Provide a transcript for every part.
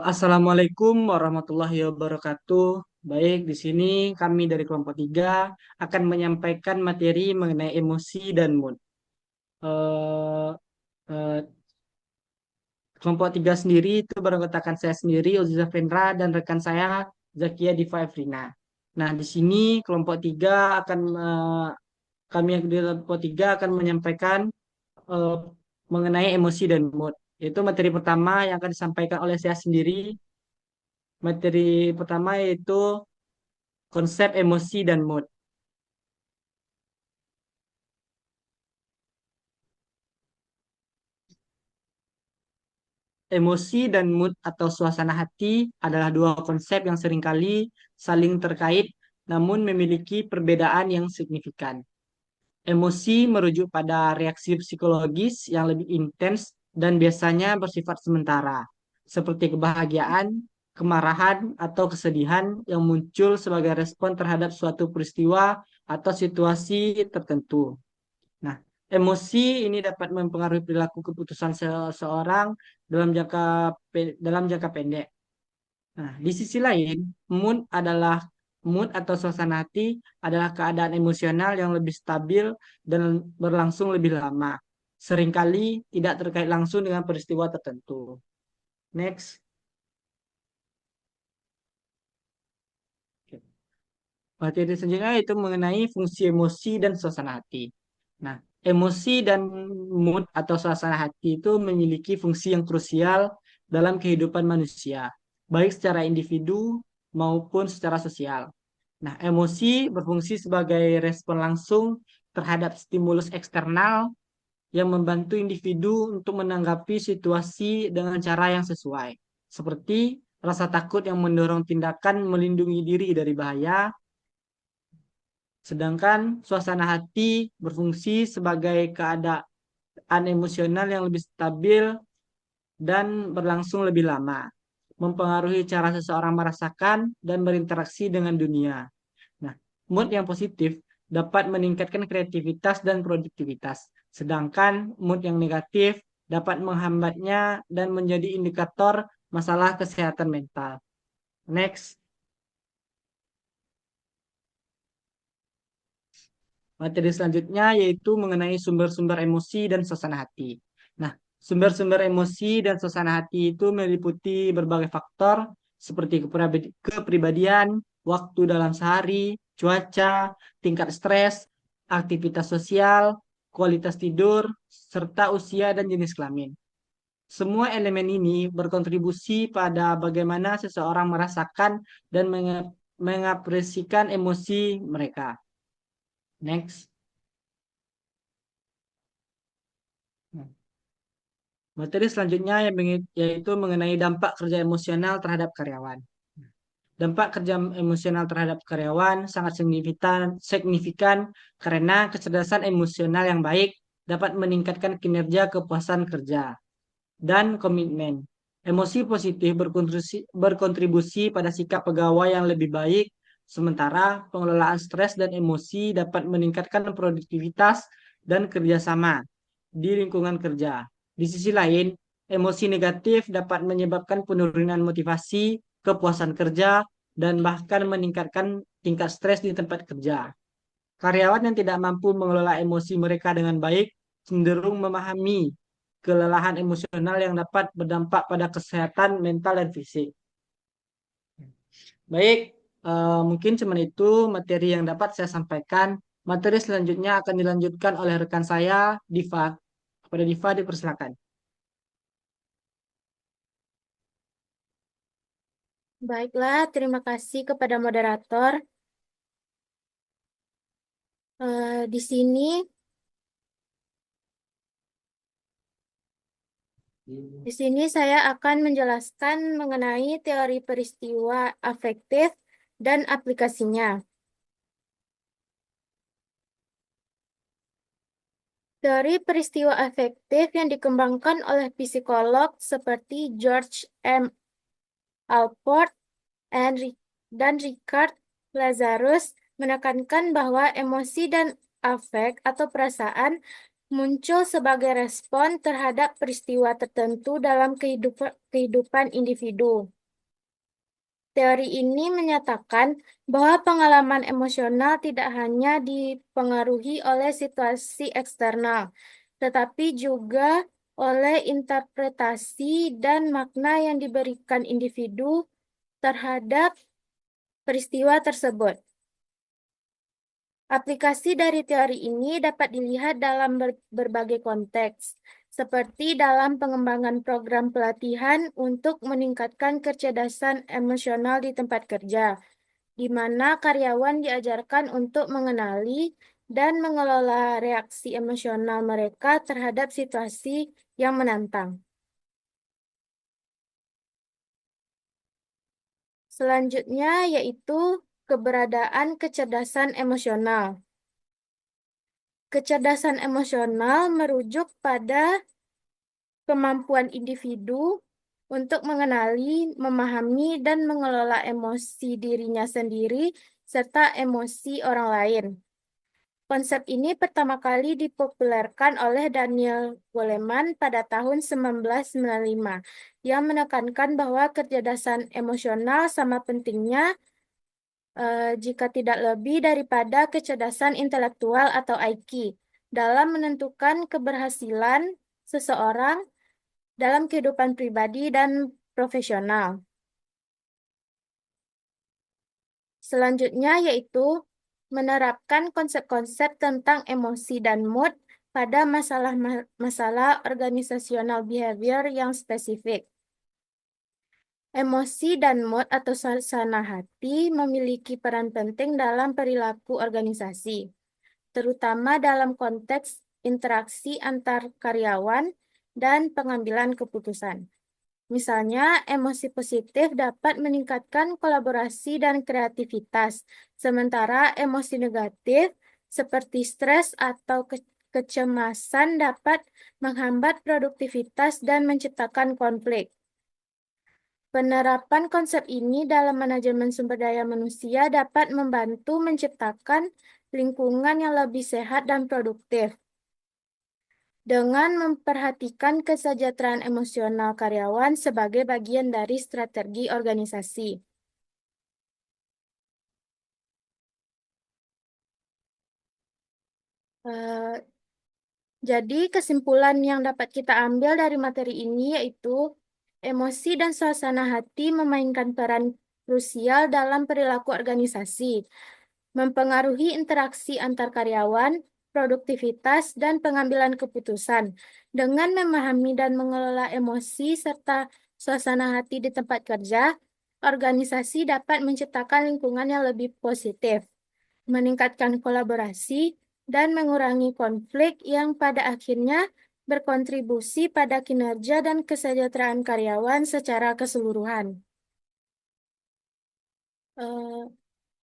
Assalamualaikum warahmatullahi wabarakatuh. Baik, di sini kami dari kelompok 3 akan menyampaikan materi mengenai emosi dan mood. Eh, eh, Kelompok 3 sendiri itu beranggotakan saya sendiri, Uziza Vendra, dan rekan saya, Zakia Diva Efrina. Nah, di sini kelompok 3 akan, kami yang di kelompok 3 akan menyampaikan eh, mengenai emosi dan mood. Itu materi pertama yang akan disampaikan oleh saya sendiri. Materi pertama yaitu konsep emosi dan mood. Emosi dan mood atau suasana hati adalah dua konsep yang seringkali saling terkait namun memiliki perbedaan yang signifikan. Emosi merujuk pada reaksi psikologis yang lebih intens dan biasanya bersifat sementara, seperti kebahagiaan, kemarahan, atau kesedihan yang muncul sebagai respon terhadap suatu peristiwa atau situasi tertentu. Nah, emosi ini dapat mempengaruhi perilaku keputusan seseorang dalam jangka pendek. Nah, di sisi lain, mood atau suasana hati adalah keadaan emosional yang lebih stabil dan berlangsung lebih lama. Seringkali tidak terkait langsung dengan peristiwa tertentu. Next. Materi selanjutnya itu mengenai fungsi emosi dan suasana hati. Nah, emosi dan mood atau suasana hati itu memiliki fungsi yang krusial dalam kehidupan manusia, baik secara individu maupun secara sosial. Nah, emosi berfungsi sebagai respon langsung terhadap stimulus eksternal yang membantu individu untuk menanggapi situasi dengan cara yang sesuai, seperti rasa takut yang mendorong tindakan melindungi diri dari bahaya. Sedangkan suasana hati berfungsi sebagai keadaan emosional yang lebih stabil dan berlangsung lebih lama, mempengaruhi cara seseorang merasakan dan berinteraksi dengan dunia. Nah, mood yang positif dapat meningkatkan kreativitas dan produktivitas, sedangkan mood yang negatif dapat menghambatnya dan menjadi indikator masalah kesehatan mental. Next. Materi selanjutnya yaitu mengenai sumber-sumber emosi dan suasana hati. Nah, sumber-sumber emosi dan suasana hati itu meliputi berbagai faktor seperti kepribadian, waktu dalam sehari, cuaca, tingkat stres, aktivitas sosial, kualitas tidur, serta usia dan jenis kelamin. Semua elemen ini berkontribusi pada bagaimana seseorang merasakan dan mengapresikan emosi mereka. Next. Materi selanjutnya yaitu mengenai dampak kerja emosional terhadap karyawan. Dampak kerja emosional terhadap karyawan sangat signifikan karena kecerdasan emosional yang baik dapat meningkatkan kinerja kepuasan kerja dan komitmen. Emosi positif berkontribusi pada sikap pegawai yang lebih baik, sementara pengelolaan stres dan emosi dapat meningkatkan produktivitas dan kerjasama di lingkungan kerja. Di sisi lain, emosi negatif dapat menyebabkan penurunan motivasi, kepuasan kerja, dan bahkan meningkatkan tingkat stres di tempat kerja. Karyawan yang tidak mampu mengelola emosi mereka dengan baik cenderung memahami kelelahan emosional yang dapat berdampak pada kesehatan mental dan fisik. Baik, mungkin cuma itu materi yang dapat saya sampaikan. Materi selanjutnya akan dilanjutkan oleh rekan saya, Diva. Kepada Diva dipersilakan. Baiklah, terima kasih kepada moderator. Di sini, saya akan menjelaskan mengenai teori peristiwa afektif dan aplikasinya. Teori peristiwa afektif yang dikembangkan oleh psikolog seperti George M. Alport dan Richard Lazarus menekankan bahwa emosi dan afek atau perasaan muncul sebagai respon terhadap peristiwa tertentu dalam kehidupan individu. Teori ini menyatakan bahwa pengalaman emosional tidak hanya dipengaruhi oleh situasi eksternal, tetapi juga oleh interpretasi dan makna yang diberikan individu terhadap peristiwa tersebut. Aplikasi dari teori ini dapat dilihat dalam berbagai konteks, seperti dalam pengembangan program pelatihan untuk meningkatkan kecerdasan emosional di tempat kerja, di mana karyawan diajarkan untuk mengenali dan mengelola reaksi emosional mereka terhadap situasi yang menantang. Selanjutnya yaitu keberadaan kecerdasan emosional. Kecerdasan emosional merujuk pada kemampuan individu untuk mengenali, memahami, dan mengelola emosi dirinya sendiri serta emosi orang lain. Konsep ini pertama kali dipopulerkan oleh Daniel Goleman pada tahun 1995, yang menekankan bahwa kecerdasan emosional sama pentingnya jika tidak lebih daripada kecerdasan intelektual atau IQ dalam menentukan keberhasilan seseorang dalam kehidupan pribadi dan profesional. Selanjutnya yaitu menerapkan konsep-konsep tentang emosi dan mood pada masalah organisasional behavior yang spesifik. Emosi dan mood atau suasana hati memiliki peran penting dalam perilaku organisasi, terutama dalam konteks interaksi antar karyawan dan pengambilan keputusan. Misalnya, emosi positif dapat meningkatkan kolaborasi dan kreativitas, sementara emosi negatif seperti stres atau kecemasan dapat menghambat produktivitas dan menciptakan konflik. Penerapan konsep ini dalam manajemen sumber daya manusia dapat membantu menciptakan lingkungan yang lebih sehat dan produktif dengan memperhatikan kesejahteraan emosional karyawan sebagai bagian dari strategi organisasi. Jadi kesimpulan yang dapat kita ambil dari materi ini yaitu emosi dan suasana hati memainkan peran krusial dalam perilaku organisasi, mempengaruhi interaksi antar karyawan, produktivitas, dan pengambilan keputusan. Dengan memahami dan mengelola emosi serta suasana hati di tempat kerja, organisasi dapat menciptakan lingkungan yang lebih positif, meningkatkan kolaborasi, dan mengurangi konflik yang pada akhirnya berkontribusi pada kinerja dan kesejahteraan karyawan secara keseluruhan.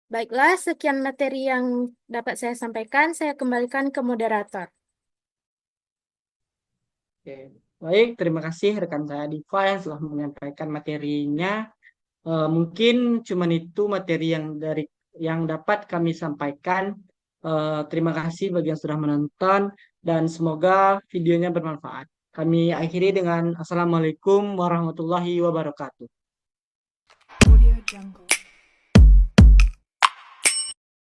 Baiklah, sekian materi yang dapat saya sampaikan. Saya kembalikan ke moderator. Oke. Baik, terima kasih rekan saya Diva yang telah menyampaikan materinya. Mungkin cuman itu materi yang dapat kami sampaikan. Terima kasih bagi yang sudah menonton dan semoga videonya bermanfaat. Kami akhiri dengan Assalamualaikum warahmatullahi wabarakatuh. Audio Jungle.